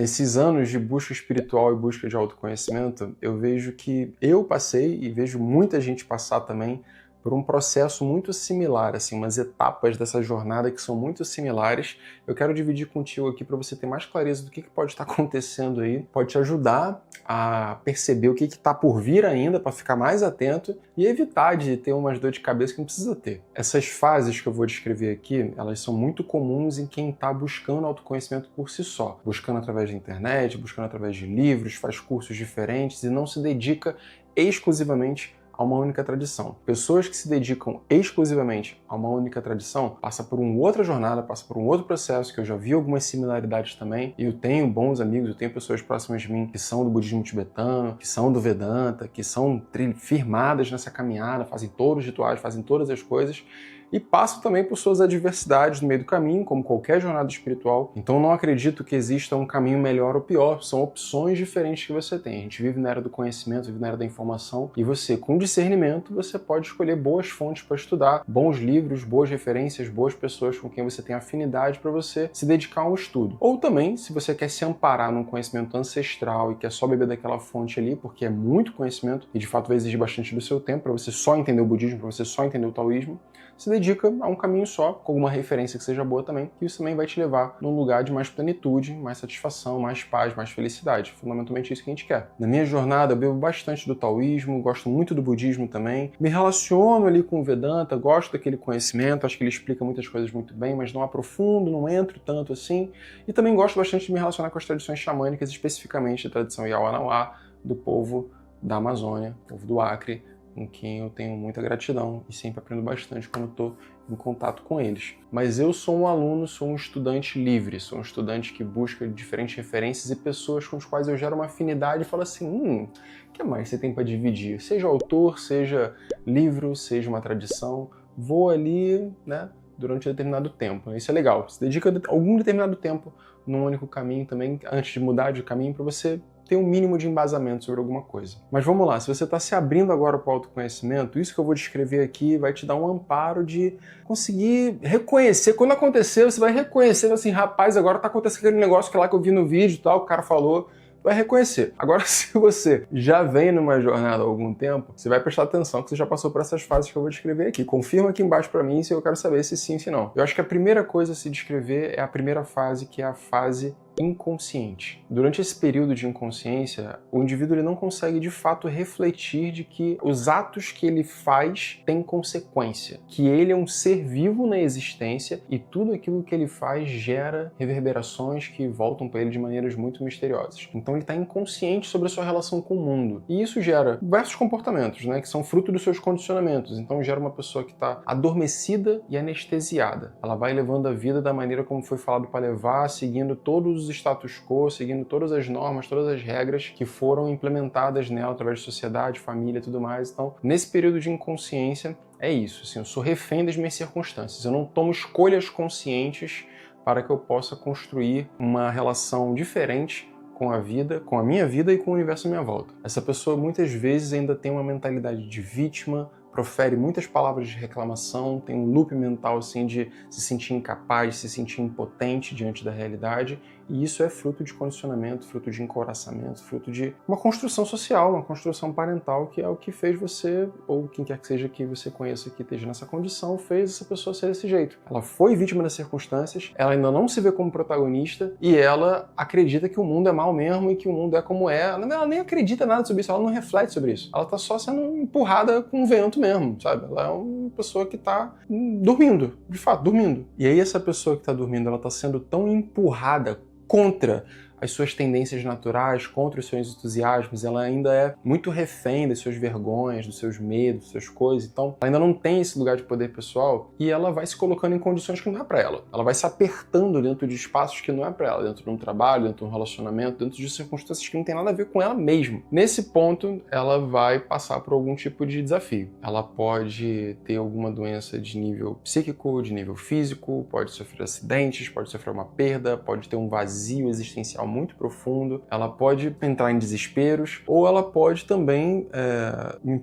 Nesses anos de busca espiritual e busca de autoconhecimento, eu vejo que eu passei e vejo muita gente passar também por um processo muito similar, assim, umas etapas dessa jornada que são muito similares. Eu quero dividir contigo aqui para você ter mais clareza do que pode estar acontecendo aí, pode te ajudar a perceber o que está por vir ainda, para ficar mais atento e evitar de ter umas dor de cabeça que não precisa ter. Essas fases que eu vou descrever aqui, elas são muito comuns em quem está buscando autoconhecimento por si só, buscando através da internet, buscando através de livros, faz cursos diferentes e não se dedica exclusivamente a uma única tradição. Pessoas que se dedicam exclusivamente a uma única tradição passam por uma outra jornada, passam por um outro processo, que eu já vi algumas similaridades também, e eu tenho bons amigos, eu tenho pessoas próximas de mim que são do budismo tibetano, que são do Vedanta, que são firmadas nessa caminhada, fazem todos os rituais, fazem todas as coisas, e passam também por suas adversidades no meio do caminho, como qualquer jornada espiritual. Então não acredito que exista um caminho melhor ou pior, são opções diferentes que você tem. A gente vive na era do conhecimento, vive na era da informação, e você, com discernimento, você pode escolher boas fontes para estudar, bons livros, boas referências, boas pessoas com quem você tem afinidade para você se dedicar ao estudo. Ou também, se você quer se amparar num conhecimento ancestral e quer só beber daquela fonte ali, porque é muito conhecimento e de fato vai exigir bastante do seu tempo para você só entender o budismo, para você só entender o taoísmo, se dedica a um caminho só, com alguma referência que seja boa também, que isso também vai te levar num lugar de mais plenitude, mais satisfação, mais paz, mais felicidade. Fundamentalmente isso que a gente quer. Na minha jornada eu bebo bastante do taoísmo, gosto muito do budismo também, me relaciono ali com o Vedanta, gosto daquele conhecimento, acho que ele explica muitas coisas muito bem, mas não aprofundo, não entro tanto assim, e também gosto bastante de me relacionar com as tradições xamânicas, especificamente a tradição Yawanawá, do povo da Amazônia, povo do Acre, com quem eu tenho muita gratidão e sempre aprendo bastante quando estou em contato com eles. Mas eu sou um aluno, sou um estudante livre, sou um estudante que busca diferentes referências e pessoas com as quais eu gero uma afinidade e falo assim, o que mais você tem para dividir? Seja autor, seja livro, seja uma tradição, vou ali, né, durante um determinado tempo. Isso é legal, se dedica a algum determinado tempo num único caminho também, antes de mudar de caminho, para você ter um mínimo de embasamento sobre alguma coisa. Mas vamos lá, se você está se abrindo agora para o autoconhecimento, isso que eu vou descrever aqui vai te dar um amparo de conseguir reconhecer. Quando acontecer, você vai reconhecer assim, rapaz, agora está acontecendo aquele negócio que lá que eu vi no vídeo e tal, o cara falou, vai reconhecer. Agora, se você já vem numa jornada há algum tempo, você vai prestar atenção que você já passou por essas fases que eu vou descrever aqui. Confirma aqui embaixo para mim se eu quero saber se sim, se não. Eu acho que a primeira coisa a se descrever é a primeira fase, que é a fase inconsciente. Durante esse período de inconsciência, o indivíduo ele não consegue de fato refletir de que os atos que ele faz têm consequência, que ele é um ser vivo na existência e tudo aquilo que ele faz gera reverberações que voltam para ele de maneiras muito misteriosas. Então ele está inconsciente sobre a sua relação com o mundo. E isso gera diversos comportamentos, né, que são fruto dos seus condicionamentos. Então gera uma pessoa que está adormecida e anestesiada. Ela vai levando a vida da maneira como foi falado para levar, seguindo todos os status quo, seguindo todas as normas, todas as regras que foram implementadas nela através de sociedade, família e tudo mais. Então, nesse período de inconsciência, é isso. Assim, eu sou refém das minhas circunstâncias. Eu não tomo escolhas conscientes para que eu possa construir uma relação diferente com a vida, com a minha vida e com o universo à minha volta. Essa pessoa muitas vezes ainda tem uma mentalidade de vítima, profere muitas palavras de reclamação, tem um loop mental assim de se sentir incapaz, se sentir impotente diante da realidade, e isso é fruto de condicionamento, fruto de encoraçamento, fruto de uma construção social, uma construção parental, que é o que fez você, ou quem quer que seja que você conheça que esteja nessa condição, fez essa pessoa ser desse jeito. Ela foi vítima das circunstâncias, ela ainda não se vê como protagonista, e ela acredita que o mundo é mal mesmo e que o mundo é como é. Ela nem acredita nada sobre isso, ela não reflete sobre isso. Ela tá só sendo empurrada com o vento mesmo, sabe? Ela é uma pessoa que tá dormindo, de fato, dormindo. E aí essa pessoa que tá dormindo, ela tá sendo tão empurrada contra as suas tendências naturais, contra os seus entusiasmos, ela ainda é muito refém das suas vergonhas, dos seus medos, das suas coisas, então ela ainda não tem esse lugar de poder pessoal e ela vai se colocando em condições que não é para ela. Ela vai se apertando dentro de espaços que não é para ela, dentro de um trabalho, dentro de um relacionamento, dentro de circunstâncias que não tem nada a ver com ela mesma. Nesse ponto, ela vai passar por algum tipo de desafio. Ela pode ter alguma doença de nível psíquico, de nível físico, pode sofrer acidentes, pode sofrer uma perda, pode ter um vazio existencial muito profundo, ela pode entrar em desesperos, ou ela pode também,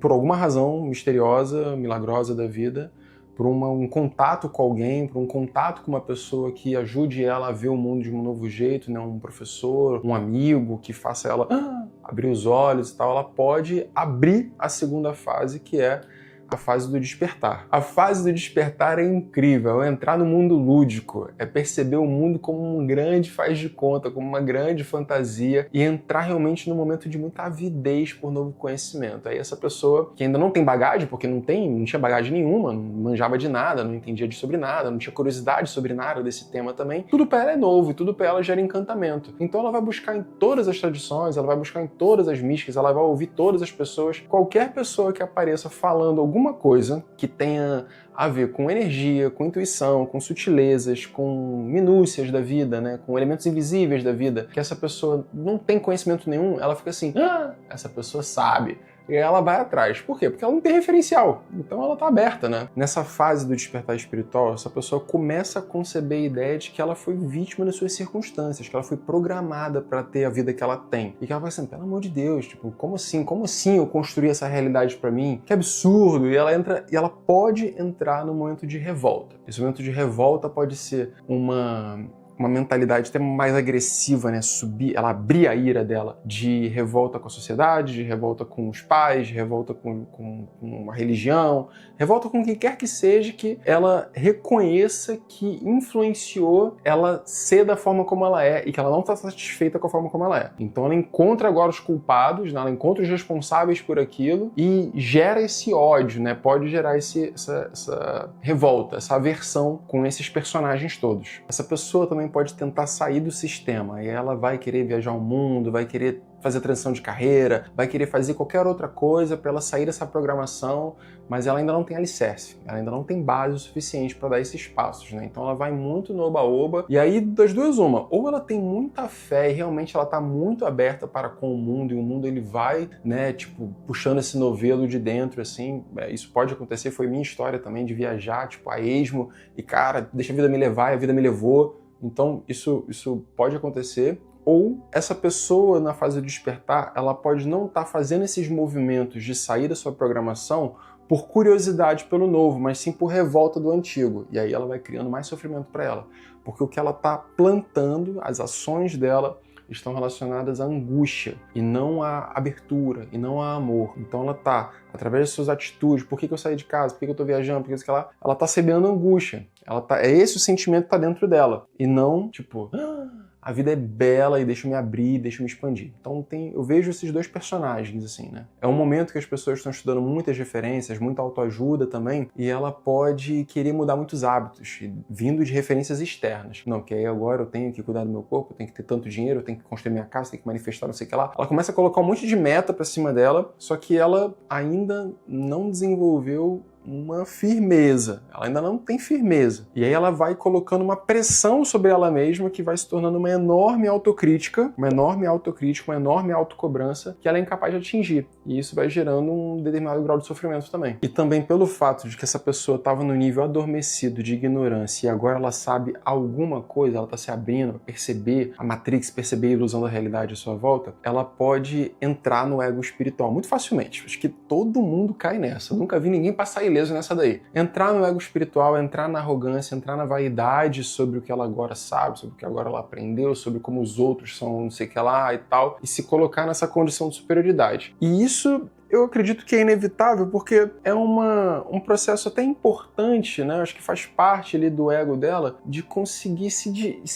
por alguma razão misteriosa, milagrosa da vida, por um contato com alguém, por um contato com uma pessoa que ajude ela a ver o mundo de um novo jeito, né? Um professor, um amigo que faça ela abrir os olhos e tal, ela pode abrir a segunda fase, que é a fase do despertar. A fase do despertar é incrível, é entrar no mundo lúdico, é perceber o mundo como um grande faz de conta, como uma grande fantasia e entrar realmente num momento de muita avidez por novo conhecimento. Aí essa pessoa que ainda não tem bagagem, porque não tinha bagagem nenhuma, não manjava de nada, não entendia sobre nada, não tinha curiosidade sobre nada desse tema também, tudo para ela é novo e tudo para ela gera encantamento. Então ela vai buscar em todas as tradições, ela vai buscar em todas as místicas, ela vai ouvir todas as pessoas, qualquer pessoa que apareça falando alguma coisa que tenha a ver com energia, com intuição, com sutilezas, com minúcias da vida, né, com elementos invisíveis da vida, que essa pessoa não tem conhecimento nenhum, ela fica assim, essa pessoa sabe. E aí ela vai atrás. Por quê? Porque ela não tem referencial. Então ela tá aberta, né? Nessa fase do despertar espiritual, essa pessoa começa a conceber a ideia de que ela foi vítima das suas circunstâncias, que ela foi programada para ter a vida que ela tem. E que ela vai assim, pelo amor de Deus, tipo, como assim? Como assim eu construí essa realidade para mim? Que absurdo! E ela pode entrar no momento de revolta. Esse momento de revolta pode ser uma mentalidade até mais agressiva, né? Ela abrir a ira dela de revolta com a sociedade, de revolta com os pais, de revolta com uma religião, revolta com quem quer que seja que ela reconheça que influenciou ela ser da forma como ela é e que ela não está satisfeita com a forma como ela é. Então ela encontra agora os culpados, né? Ela encontra os responsáveis por aquilo e gera esse ódio, né? Pode gerar essa revolta, essa aversão com esses personagens todos. Essa pessoa também pode tentar sair do sistema e ela vai querer viajar o mundo, vai querer fazer transição de carreira, vai querer fazer qualquer outra coisa para ela sair dessa programação, mas ela ainda não tem alicerce, ela ainda não tem base o suficiente para dar esses passos, né? Então ela vai muito no oba-oba, e aí das duas uma, ou ela tem muita fé e realmente ela tá muito aberta para com o mundo, e o mundo ele vai, né, tipo, puxando esse novelo de dentro, assim, isso pode acontecer, foi minha história também de viajar, tipo, a esmo, e cara, deixa a vida me levar, e a vida me levou. Então isso pode acontecer, ou essa pessoa na fase do despertar, ela pode não estar fazendo esses movimentos de sair da sua programação por curiosidade pelo novo, mas sim por revolta do antigo, e aí ela vai criando mais sofrimento para ela, porque o que ela está plantando, as ações dela, estão relacionadas à angústia e não à abertura e não a amor. Então ela tá, através das suas atitudes, por que eu saí de casa, por que eu tô viajando, por que ela tá semeando angústia. É esse o sentimento que tá dentro dela. E não, tipo, a vida é bela e deixa eu me abrir, deixa eu me expandir. Então eu vejo esses dois personagens, assim, né? É um momento que as pessoas estão estudando muitas referências, muita autoajuda também, e ela pode querer mudar muitos hábitos, vindo de referências externas. Não, que aí agora eu tenho que cuidar do meu corpo, eu tenho que ter tanto dinheiro, eu tenho que construir minha casa, eu tenho que manifestar não sei o que lá. Ela começa a colocar um monte de meta pra cima dela, só que ela ainda não desenvolveu uma firmeza, ela ainda não tem firmeza. E aí ela vai colocando uma pressão sobre ela mesma que vai se tornando uma enorme autocrítica, uma enorme autocobrança que ela é incapaz de atingir. E isso vai gerando um determinado grau de sofrimento também. E também pelo fato de que essa pessoa estava no nível adormecido de ignorância e agora ela sabe alguma coisa, ela está se abrindo a perceber a Matrix, perceber a ilusão da realidade à sua volta, ela pode entrar no ego espiritual muito facilmente. Acho que todo mundo cai nessa. Eu nunca vi ninguém passar ileso nessa daí. Entrar no ego espiritual, entrar na arrogância, entrar na vaidade sobre o que ela agora sabe, sobre o que agora ela aprendeu, sobre como os outros são não sei o que lá e tal, e se colocar nessa condição de superioridade. E isso eu acredito que é inevitável porque é um processo até importante, né? Acho que faz parte ali do ego dela de conseguir se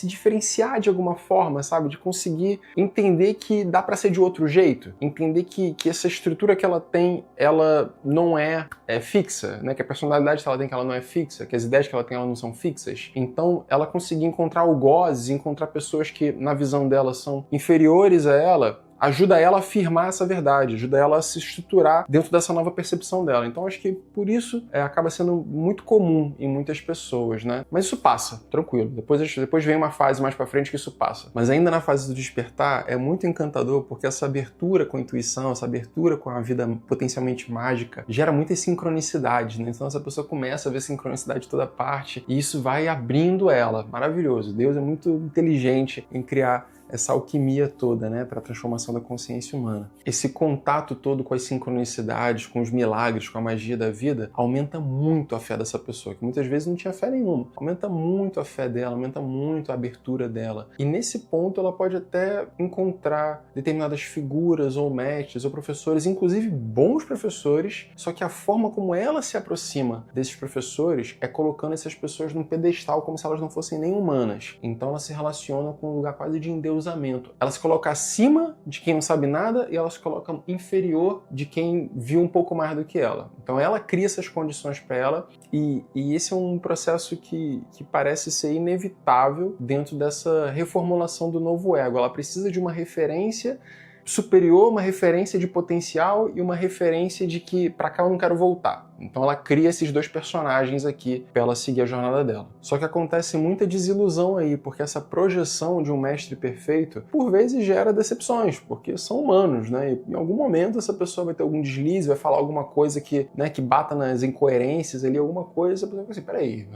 diferenciar de alguma forma, sabe? De conseguir entender que dá pra ser de outro jeito, entender que essa estrutura que ela tem, ela não é fixa, né? Que a personalidade que ela tem, que ela não é fixa, que as ideias que ela tem, elas não são fixas. Então, ela conseguir encontrar algozes, encontrar pessoas que, na visão dela, são inferiores a ela, ajuda ela a afirmar essa verdade, ajuda ela a se estruturar dentro dessa nova percepção dela. Então acho que por isso acaba sendo muito comum em muitas pessoas, né? Mas isso passa, tranquilo. Depois vem uma fase mais pra frente que isso passa. Mas ainda na fase do despertar é muito encantador porque essa abertura com a intuição, essa abertura com a vida potencialmente mágica gera muitas sincronicidades, né? Então essa pessoa começa a ver sincronicidade de toda parte e isso vai abrindo ela. Maravilhoso. Deus é muito inteligente em criar essa alquimia toda, né, para a transformação da consciência humana. Esse contato todo com as sincronicidades, com os milagres, com a magia da vida, aumenta muito a fé dessa pessoa, que muitas vezes não tinha fé nenhuma. Aumenta muito a fé dela, aumenta muito a abertura dela. E nesse ponto ela pode até encontrar determinadas figuras ou mestres ou professores, inclusive bons professores, só que a forma como ela se aproxima desses professores é colocando essas pessoas num pedestal como se elas não fossem nem humanas. Então ela se relaciona com um lugar quase de endeusamento. Ela se coloca acima de quem não sabe nada e ela se coloca inferior de quem viu um pouco mais do que ela. Então ela cria essas condições para ela e esse é um processo que parece ser inevitável dentro dessa reformulação do novo ego. Ela precisa de uma referência superior, uma referência de potencial e uma referência de que pra cá eu não quero voltar. Então ela cria esses dois personagens aqui pra ela seguir a jornada dela. Só que acontece muita desilusão aí, porque essa projeção de um mestre perfeito, por vezes gera decepções, porque são humanos, né? E em algum momento essa pessoa vai ter algum deslize, vai falar alguma coisa que, né, que bata nas incoerências ali, alguma coisa, a pessoa vai assim, peraí.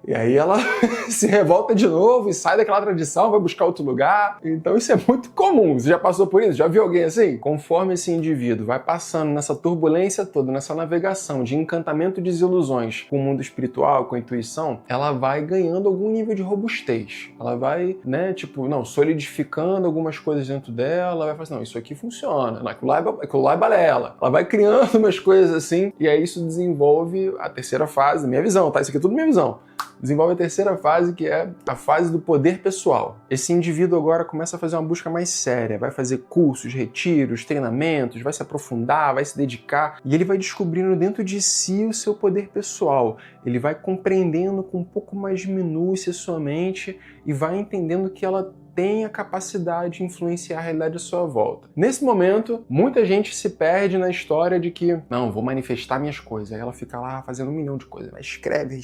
E aí ela se revolta de novo e sai daquela tradição, vai buscar outro lugar. Então isso é muito comum. Você já passou por isso? Já viu alguém assim? Conforme esse indivíduo vai passando nessa turbulência toda, nessa navegação de encantamento e desilusões com o mundo espiritual, com a intuição, ela vai ganhando algum nível de robustez. Ela vai, né, solidificando algumas coisas dentro dela, vai falar assim, não, isso aqui funciona, aquilo lá é balela. Ela vai criando umas coisas assim, e aí isso desenvolve a terceira fase, minha visão, tá? Isso aqui é tudo minha visão. Desenvolve a terceira fase, que é a fase do poder pessoal. Esse indivíduo agora começa a fazer uma busca mais séria, vai fazer cursos, retiros, treinamentos, vai se aprofundar, vai se dedicar, e ele vai descobrindo dentro de si o seu poder pessoal. Ele vai compreendendo com um pouco mais de minúcia sua mente e vai entendendo que ela tem a capacidade de influenciar a realidade à sua volta. Nesse momento, muita gente se perde na história de que, não, vou manifestar minhas coisas. Aí ela fica lá fazendo 1 milhão de coisas. Ela escreve,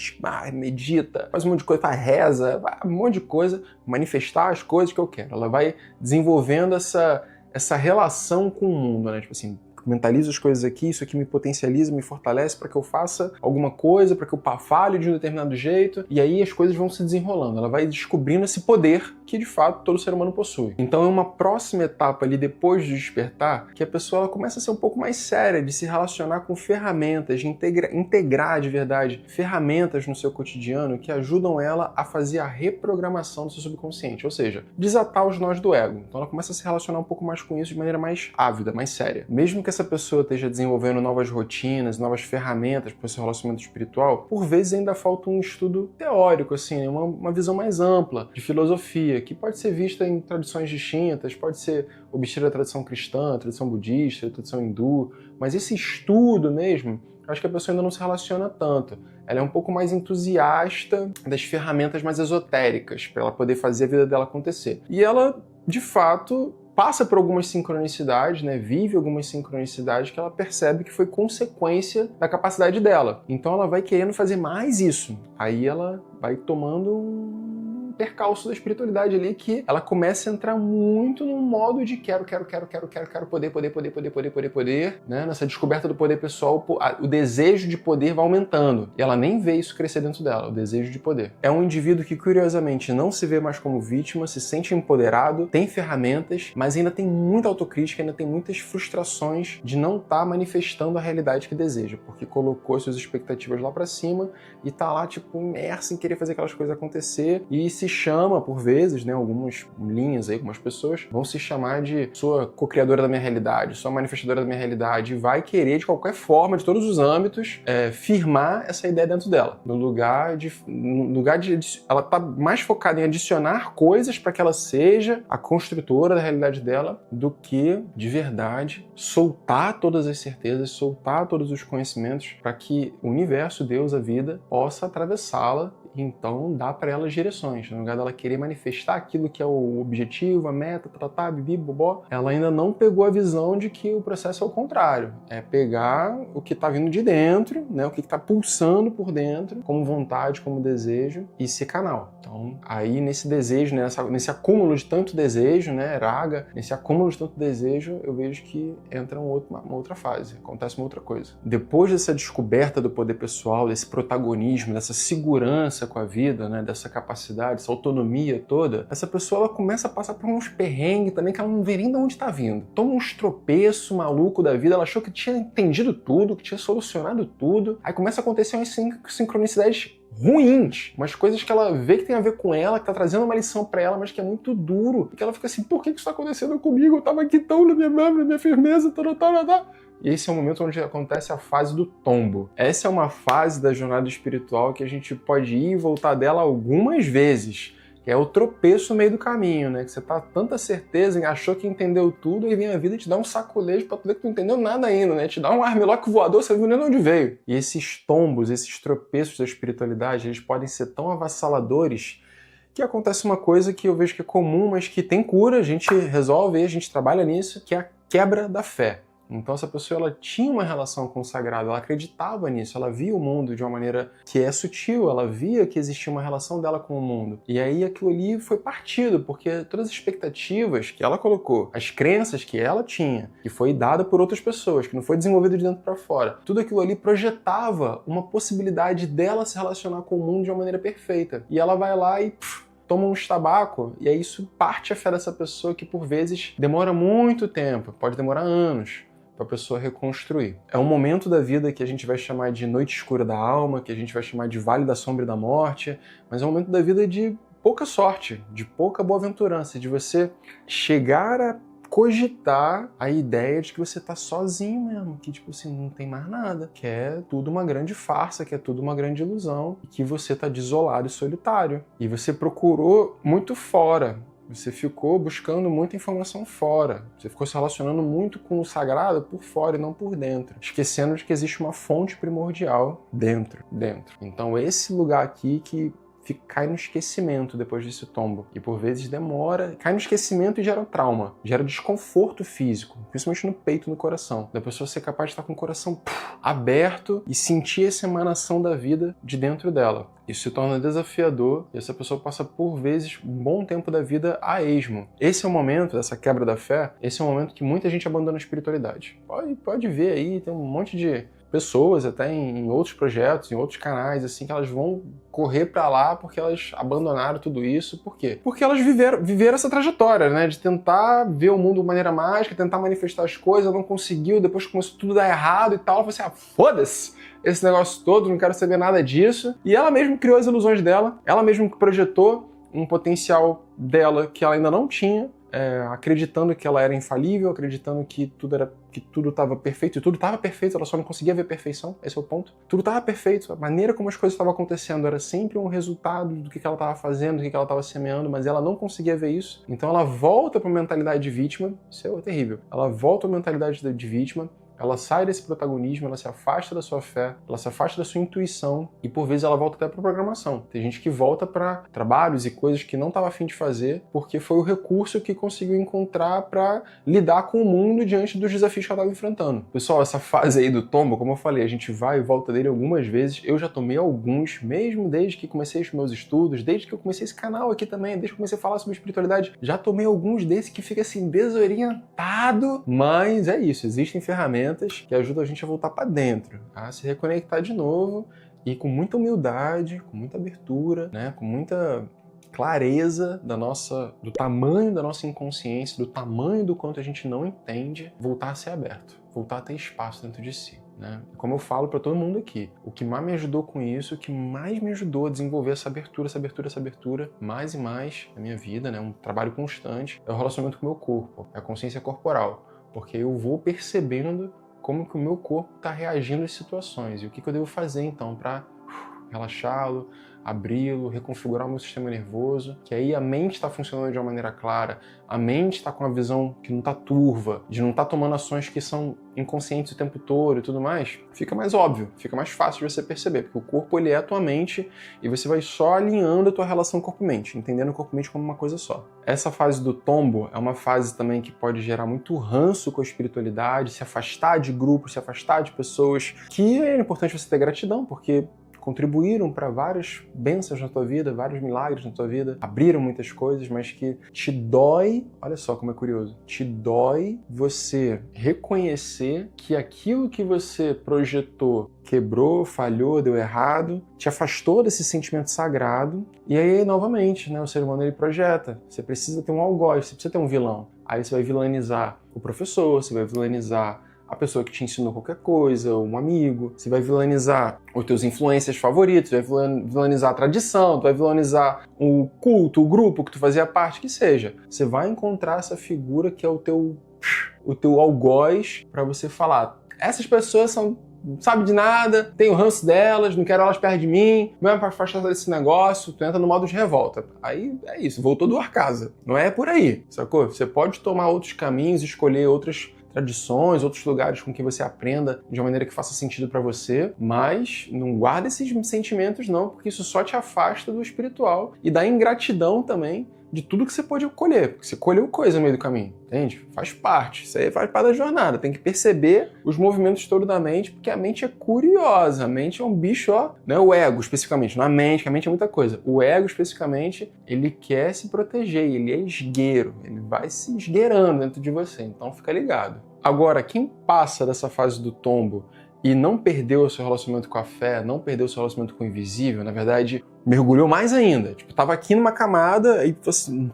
medita, faz um monte de coisa, faz reza, um monte de coisa, manifestar as coisas que eu quero. Ela vai desenvolvendo essa relação com o mundo, né? Tipo assim, mentalizo as coisas aqui, isso aqui me potencializa, me fortalece para que eu faça alguma coisa, para que eu fale de um determinado jeito, e aí as coisas vão se desenrolando. Ela vai descobrindo esse poder que, de fato, todo ser humano possui. Então é uma próxima etapa ali, depois de despertar, que a pessoa ela começa a ser um pouco mais séria, de se relacionar com ferramentas, de integrar de verdade ferramentas no seu cotidiano que ajudam ela a fazer a reprogramação do seu subconsciente, ou seja, desatar os nós do ego. Então ela começa a se relacionar um pouco mais com isso de maneira mais ávida, mais séria. Mesmo que essa pessoa esteja desenvolvendo novas rotinas, novas ferramentas para o seu relacionamento espiritual, por vezes ainda falta um estudo teórico, assim, uma visão mais ampla de filosofia, que pode ser vista em tradições distintas, pode ser obter da tradição cristã, tradição budista, tradição hindu, mas esse estudo mesmo, acho que a pessoa ainda não se relaciona tanto. Ela é um pouco mais entusiasta das ferramentas mais esotéricas, para ela poder fazer a vida dela acontecer. E ela, de fato, passa por algumas sincronicidades, né? Vive algumas sincronicidades que ela percebe que foi consequência da capacidade dela. Então ela vai querendo fazer mais isso. Aí ela vai tomando um percalço da espiritualidade ali, que ela começa a entrar muito num modo de quero poder, né? Nessa descoberta do poder pessoal, o desejo de poder vai aumentando. E ela nem vê isso crescer dentro dela, o desejo de poder. É um indivíduo que, curiosamente, não se vê mais como vítima, se sente empoderado, tem ferramentas, mas ainda tem muita autocrítica, ainda tem muitas frustrações de não estar manifestando a realidade que deseja, porque colocou suas expectativas lá pra cima e tá lá, tipo, imerso em querer fazer aquelas coisas acontecer e se chama, por vezes, né, algumas linhas aí, algumas pessoas vão se chamar de sou co-criadora da minha realidade, sou manifestadora da minha realidade, e vai querer, de qualquer forma, de todos os âmbitos, firmar essa ideia dentro dela. No lugar de ela tá mais focada em adicionar coisas para que ela seja a construtora da realidade dela, do que, de verdade, soltar todas as certezas, soltar todos os conhecimentos para que o universo, Deus, a vida, possa atravessá-la e então dá para ela direções. No lugar dela querer manifestar aquilo que é o objetivo, a meta, bibi, bobó, ela ainda não pegou a visão de que o processo é o contrário. É pegar o que está vindo de dentro, né, o que está pulsando por dentro, como vontade, como desejo, e ser canal. Então, aí nesse desejo, né, nesse acúmulo de tanto desejo, né, raga, nesse acúmulo de tanto desejo, eu vejo que entra uma outra fase, acontece uma outra coisa. Depois dessa descoberta do poder pessoal, desse protagonismo, dessa segurança confiança com a vida, né, dessa capacidade, essa autonomia toda, essa pessoa ela começa a passar por uns perrengues também que ela não vê nem de onde está vindo. Toma uns tropeços maluco da vida, ela achou que tinha entendido tudo, que tinha solucionado tudo. Aí começa a acontecer umas sincronicidades ruins, umas coisas que ela vê que tem a ver com ela, que tá trazendo uma lição pra ela, mas que é muito duro, e que ela fica assim, por que isso tá acontecendo comigo? Eu tava aqui tão na minha firmeza, E esse é o momento onde acontece a fase do tombo. Essa é uma fase da jornada espiritual que a gente pode ir e voltar dela algumas vezes, que é o tropeço no meio do caminho, né? Que você tá tanta certeza, achou que entendeu tudo, e vem a vida te dá um sacolejo pra tu ver que tu não entendeu nada ainda, né? Te dá um armlock voador, você não viu nem de onde veio. E esses tombos, esses tropeços da espiritualidade, eles podem ser tão avassaladores que acontece uma coisa que eu vejo que é comum, mas que tem cura, a gente resolve, a gente trabalha nisso, que é a quebra da fé. Então essa pessoa ela tinha uma relação com o sagrado, ela acreditava nisso, ela via o mundo de uma maneira que é sutil, ela via que existia uma relação dela com o mundo. E aí aquilo ali foi partido, porque todas as expectativas que ela colocou, as crenças que ela tinha, que foi dada por outras pessoas, que não foi desenvolvido de dentro para fora, tudo aquilo ali projetava uma possibilidade dela se relacionar com o mundo de uma maneira perfeita. E ela vai lá e toma uns tabaco, e aí isso parte a fé dessa pessoa que por vezes demora muito tempo, pode demorar anos, para a pessoa reconstruir. É um momento da vida que a gente vai chamar de noite escura da alma, que a gente vai chamar de vale da sombra e da morte, mas é um momento da vida de pouca sorte, de pouca boa-aventurança, de você chegar a cogitar a ideia de que você tá sozinho mesmo, que tipo assim, não tem mais nada, que é tudo uma grande farsa, que é tudo uma grande ilusão, e que você tá desolado e solitário. E você procurou muito fora, você ficou buscando muita informação fora. Você ficou se relacionando muito com o sagrado por fora e não por dentro. Esquecendo de que existe uma fonte primordial dentro. Então esse lugar aqui que cai no esquecimento depois desse tombo. E por vezes demora, cai no esquecimento e gera trauma. Gera desconforto físico, principalmente no peito e no coração. Da pessoa ser capaz de estar com o coração aberto e sentir essa emanação da vida de dentro dela. Isso se torna desafiador e essa pessoa passa, por vezes, um bom tempo da vida a esmo. Esse é o momento dessa quebra da fé, esse é o momento que muita gente abandona a espiritualidade. Pode ver aí, tem um monte de pessoas até em outros projetos, em outros canais, assim, que elas vão correr pra lá porque elas abandonaram tudo isso. Por quê? Porque elas viveram essa trajetória, né? De tentar ver o mundo de maneira mágica, tentar manifestar as coisas, não conseguiu, depois começou tudo a dar errado e tal. Ela falou assim, foda-se esse negócio todo, não quero saber nada disso. E ela mesma criou as ilusões dela, ela mesma projetou um potencial dela que ela ainda não tinha, acreditando que ela era infalível, acreditando que tudo estava perfeito, e tudo estava perfeito, ela só não conseguia ver perfeição, esse é o ponto. Tudo estava perfeito, a maneira como as coisas estavam acontecendo era sempre um resultado do que ela estava fazendo, do que ela estava semeando, mas ela não conseguia ver isso. Então ela volta para a mentalidade de vítima, isso é terrível, ela volta para a mentalidade de vítima, ela sai desse protagonismo, ela se afasta da sua fé, ela se afasta da sua intuição e por vezes ela volta até para programação. Tem gente que volta para trabalhos e coisas que não estava a fim de fazer porque foi o recurso que conseguiu encontrar para lidar com o mundo diante dos desafios que ela estava enfrentando. Pessoal, essa fase aí do tombo, como eu falei, a gente vai e volta dele algumas vezes. Eu já tomei alguns, mesmo desde que comecei os meus estudos, desde que eu comecei esse canal aqui também, desde que eu comecei a falar sobre espiritualidade, já tomei alguns desses que fica assim desorientado, mas é isso, existem ferramentas que ajudam a gente a voltar para dentro, a se reconectar de novo e com muita humildade, com muita abertura, né, com muita clareza do tamanho da nossa inconsciência, do tamanho do quanto a gente não entende, voltar a ser aberto, voltar a ter espaço dentro de si. Né? Como eu falo para todo mundo aqui, o que mais me ajudou com isso, o que mais me ajudou a desenvolver essa abertura, mais e mais na minha vida, né? Um trabalho constante, é o relacionamento com o meu corpo, é a consciência corporal. Porque eu vou percebendo como que o meu corpo está reagindo às situações e o que eu devo fazer então para relaxá-lo, abri-lo, reconfigurar o meu sistema nervoso, que aí a mente está funcionando de uma maneira clara, a mente está com uma visão que não está turva, de não estar tomando ações que são inconscientes o tempo todo e tudo mais, fica mais óbvio, fica mais fácil de você perceber, porque o corpo ele é a tua mente e você vai só alinhando a tua relação corpo-mente, entendendo o corpo-mente como uma coisa só. Essa fase do tombo é uma fase também que pode gerar muito ranço com a espiritualidade, se afastar de grupos, se afastar de pessoas, que é importante você ter gratidão, porque contribuíram para várias bênçãos na tua vida, vários milagres na tua vida, abriram muitas coisas, mas que te dói, olha só como é curioso, te dói você reconhecer que aquilo que você projetou quebrou, falhou, deu errado, te afastou desse sentimento sagrado, e aí, novamente, né, o ser humano ele projeta. Você precisa ter um algoz, você precisa ter um vilão. Aí você vai vilanizar o professor, você vai vilanizar a pessoa que te ensinou qualquer coisa, um amigo, você vai vilanizar os teus influencers favoritos, vai vilanizar a tradição, tu vai vilanizar o culto, o grupo que tu fazia parte, que seja. Você vai encontrar essa figura que é o teu algoz para você falar, essas pessoas não sabe de nada, tenho ranço delas, não quero elas perto de mim, mesmo para afastar desse negócio, tu entra no modo de revolta. Aí é isso, voltou do Arcasa. Não é por aí, sacou? Você pode tomar outros caminhos, escolher outras tradições, outros lugares com que você aprenda de uma maneira que faça sentido para você, mas não guarda esses sentimentos não, porque isso só te afasta do espiritual e da ingratidão também de tudo que você pode colher, porque você colheu coisa no meio do caminho, entende? Faz parte, isso aí faz parte da jornada, tem que perceber os movimentos todos da mente, porque a mente é curiosa, a mente é um bicho, ó, não é o ego especificamente, não a mente, que a mente é muita coisa, o ego especificamente, ele quer se proteger, ele é esgueiro, ele vai se esgueirando dentro de você, então fica ligado. Agora, quem passa dessa fase do tombo e não perdeu o seu relacionamento com a fé, não perdeu o seu relacionamento com o invisível, na verdade, mergulhou mais ainda. Tipo, tava aqui numa camada, aí assim,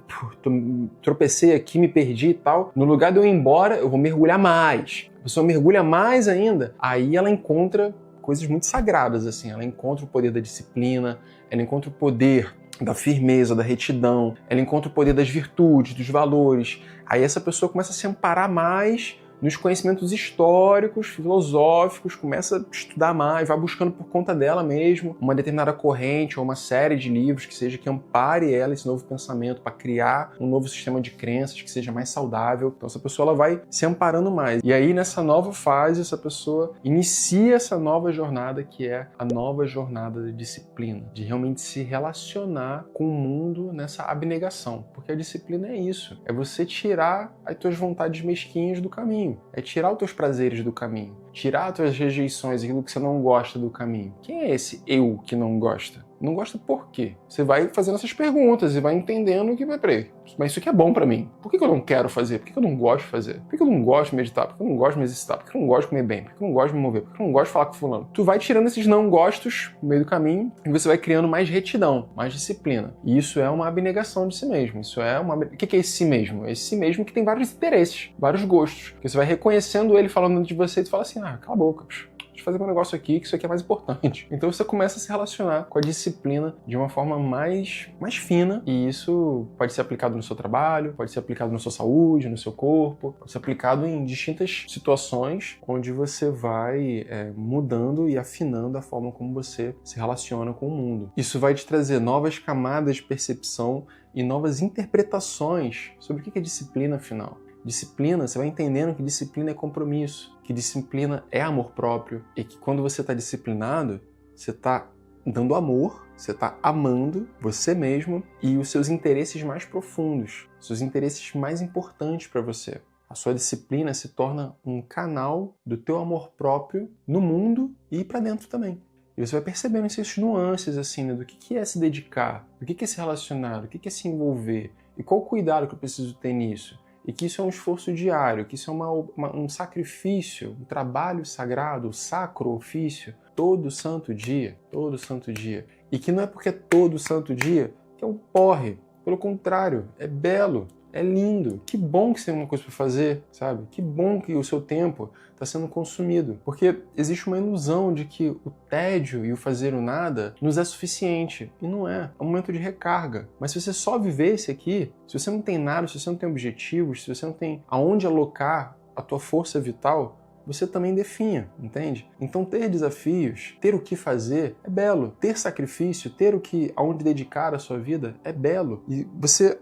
tropecei aqui, me perdi e tal. No lugar de eu ir embora, eu vou mergulhar mais. A pessoa mergulha mais ainda, aí ela encontra coisas muito sagradas, assim. Ela encontra o poder da disciplina, ela encontra o poder da firmeza, da retidão, ela encontra o poder das virtudes, dos valores. Aí essa pessoa começa a se amparar mais nos conhecimentos históricos, filosóficos, começa a estudar mais, vai buscando por conta dela mesmo uma determinada corrente ou uma série de livros que seja que ampare ela esse novo pensamento para criar um novo sistema de crenças que seja mais saudável. Então essa pessoa ela vai se amparando mais. E aí nessa nova fase essa pessoa inicia essa nova jornada que é a nova jornada da disciplina, de realmente se relacionar com o mundo nessa abnegação, porque a disciplina é isso, é você tirar as tuas vontades mesquinhas do caminho. É tirar os teus prazeres do caminho, tirar as tuas rejeições, aquilo que você não gosta do caminho. Quem é esse eu que não gosta? Não gosta por quê? Você vai fazendo essas perguntas e vai entendendo que, peraí, mas isso aqui é bom pra mim. Por que eu não quero fazer? Por que eu não gosto de fazer? Por que eu não gosto de meditar? Por que eu não gosto de me exercitar? Por que eu não gosto de comer bem? Por que eu não gosto de me mover? Por que eu não gosto de falar com fulano? Tu vai tirando esses não gostos no meio do caminho e você vai criando mais retidão, mais disciplina. E isso é uma abnegação de si mesmo. Isso é uma... O que é esse si mesmo? Esse si mesmo que tem vários interesses, vários gostos. Porque você vai reconhecendo ele falando de você e tu fala assim, cala a boca, deixa eu fazer um negócio aqui, que isso aqui é mais importante. Então você começa a se relacionar com a disciplina de uma forma mais fina, e isso pode ser aplicado no seu trabalho, pode ser aplicado na sua saúde, no seu corpo, pode ser aplicado em distintas situações onde você vai mudando e afinando a forma como você se relaciona com o mundo. Isso vai te trazer novas camadas de percepção e novas interpretações sobre o que é disciplina, afinal. Disciplina, você vai entendendo que disciplina é compromisso, que disciplina é amor próprio e que quando você está disciplinado, você está dando amor, você está amando você mesmo e os seus interesses mais profundos, seus interesses mais importantes para você. A sua disciplina se torna um canal do teu amor próprio no mundo e para dentro também. E você vai percebendo essas nuances assim, né, do que é se dedicar, do que é se relacionar, do que é se envolver e qual o cuidado que eu preciso ter nisso. E que isso é um esforço diário, que isso é um sacrifício, um trabalho sagrado, sacro ofício, todo santo dia, todo santo dia. E que não é porque é todo santo dia que é um porre, pelo contrário, é belo, é lindo. Que bom que você tem uma coisa para fazer, sabe? Que bom que o seu tempo está sendo consumido. Porque existe uma ilusão de que o tédio e o fazer o nada nos é suficiente. E não é. É um momento de recarga. Mas se você só vivesse aqui, se você não tem nada, se você não tem objetivos, se você não tem aonde alocar a tua força vital, você também definha, entende? Então ter desafios, ter o que fazer é belo. Ter sacrifício, ter aonde dedicar a sua vida é belo. E você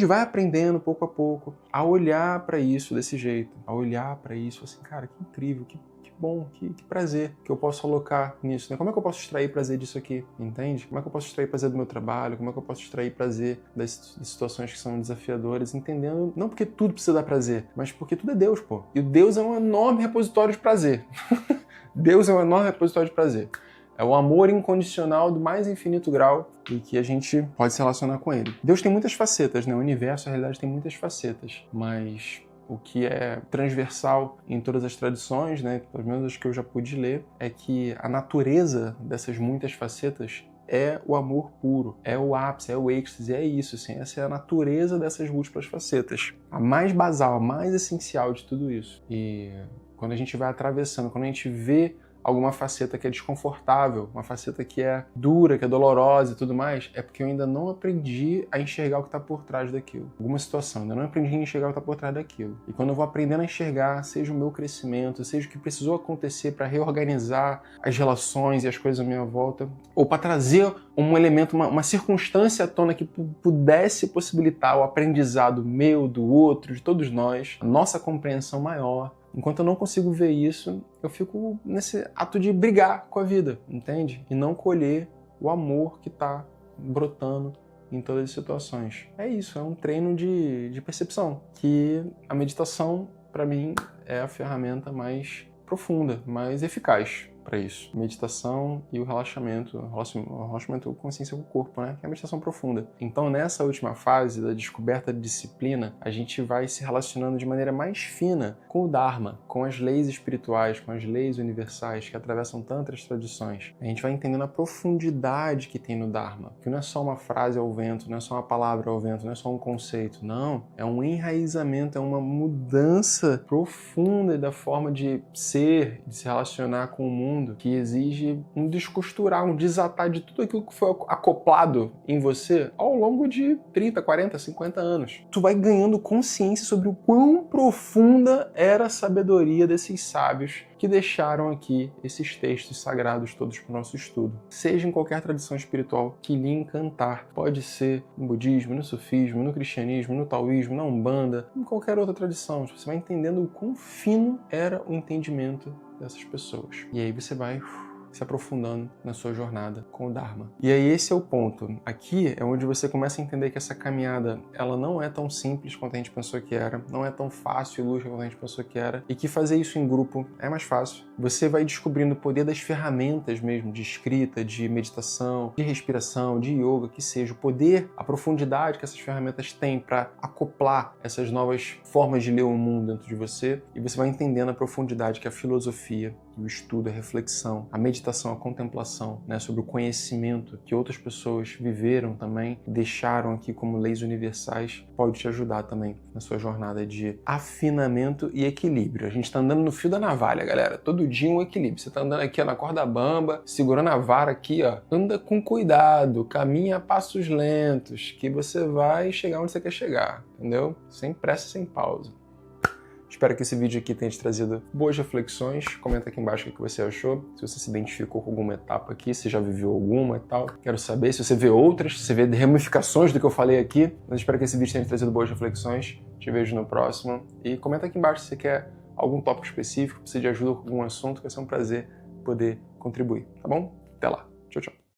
vai aprendendo pouco a pouco a olhar para isso desse jeito, a olhar para isso assim, cara, que incrível, que bom, que prazer que eu posso alocar nisso, né? Como é que eu posso extrair prazer disso aqui, entende? Como é que eu posso extrair prazer do meu trabalho? Como é que eu posso extrair prazer das situações que são desafiadoras? Entendendo, não porque tudo precisa dar prazer, mas porque tudo é Deus, pô. E o Deus é um enorme repositório de prazer. Deus é um enorme repositório de prazer. É o amor incondicional do mais infinito grau e que a gente pode se relacionar com ele. Deus tem muitas facetas, né? O universo, a realidade, tem muitas facetas, mas o que é transversal em todas as tradições, né, pelo menos as que eu já pude ler, é que a natureza dessas muitas facetas é o amor puro, é o ápice, é o êxtase, é isso, assim, essa é a natureza dessas múltiplas facetas. A mais basal, a mais essencial de tudo isso. E quando a gente vai atravessando, quando a gente vê alguma faceta que é desconfortável, uma faceta que é dura, que é dolorosa e tudo mais, é porque eu ainda não aprendi a enxergar o que está por trás daquilo. Alguma situação, ainda não aprendi a enxergar o que está por trás daquilo. E quando eu vou aprendendo a enxergar, seja o meu crescimento, seja o que precisou acontecer para reorganizar as relações e as coisas à minha volta, ou para trazer um elemento, uma circunstância à tona que pudesse possibilitar o aprendizado meu, do outro, de todos nós, a nossa compreensão maior. Enquanto eu não consigo ver isso, eu fico nesse ato de brigar com a vida, entende? E não colher o amor que está brotando em todas as situações. É isso, é um treino de percepção, que a meditação, para mim, é a ferramenta mais profunda, mais eficaz para isso. Meditação e o relaxamento com consciência com o corpo, né? Que é a meditação profunda. Então, nessa última fase da descoberta de disciplina, a gente vai se relacionando de maneira mais fina com o Dharma, com as leis espirituais, com as leis universais que atravessam tantas tradições. A gente vai entendendo a profundidade que tem no Dharma, que não é só uma frase ao vento, não é só uma palavra ao vento, não é só um conceito, não. É um enraizamento, é uma mudança profunda da forma de ser, de se relacionar com o mundo, que exige um descosturar, um desatar de tudo aquilo que foi acoplado em você ao longo de 30, 40, 50 anos. Tu vai ganhando consciência sobre o quão profunda era a sabedoria desses sábios que deixaram aqui esses textos sagrados todos para o nosso estudo. Seja em qualquer tradição espiritual que lhe encantar. Pode ser no budismo, no sufismo, no cristianismo, no taoísmo, na umbanda, em qualquer outra tradição. Você vai entendendo o quão fino era o entendimento dessas pessoas. E aí você vai se aprofundando na sua jornada com o Dharma. E aí esse é o ponto. Aqui é onde você começa a entender que essa caminhada, ela não é tão simples quanto a gente pensou que era, não é tão fácil e lúdica quanto a gente pensou que era, e que fazer isso em grupo é mais fácil. Você vai descobrindo o poder das ferramentas mesmo, de escrita, de meditação, de respiração, de yoga, que seja, o poder, a profundidade que essas ferramentas têm para acoplar essas novas formas de ler o mundo dentro de você, e você vai entendendo a profundidade que a filosofia, o estudo, a reflexão, a meditação, a contemplação, né, sobre o conhecimento que outras pessoas viveram também, deixaram aqui como leis universais, pode te ajudar também na sua jornada de afinamento e equilíbrio. A gente está andando no fio da navalha, galera. Todo dia um equilíbrio. Você está andando aqui ó, na corda bamba, segurando a vara aqui, ó. Anda com cuidado, caminha a passos lentos, que você vai chegar onde você quer chegar, entendeu? Sem pressa, sem pausa. Espero que esse vídeo aqui tenha te trazido boas reflexões. Comenta aqui embaixo o que você achou. Se você se identificou com alguma etapa aqui, se já viveu alguma e tal. Quero saber se você vê outras, se você vê ramificações do que eu falei aqui. Mas espero que esse vídeo tenha te trazido boas reflexões. Te vejo no próximo. E comenta aqui embaixo se você quer algum tópico específico, precisa de ajuda com algum assunto. Vai ser um prazer poder contribuir, tá bom? Até lá!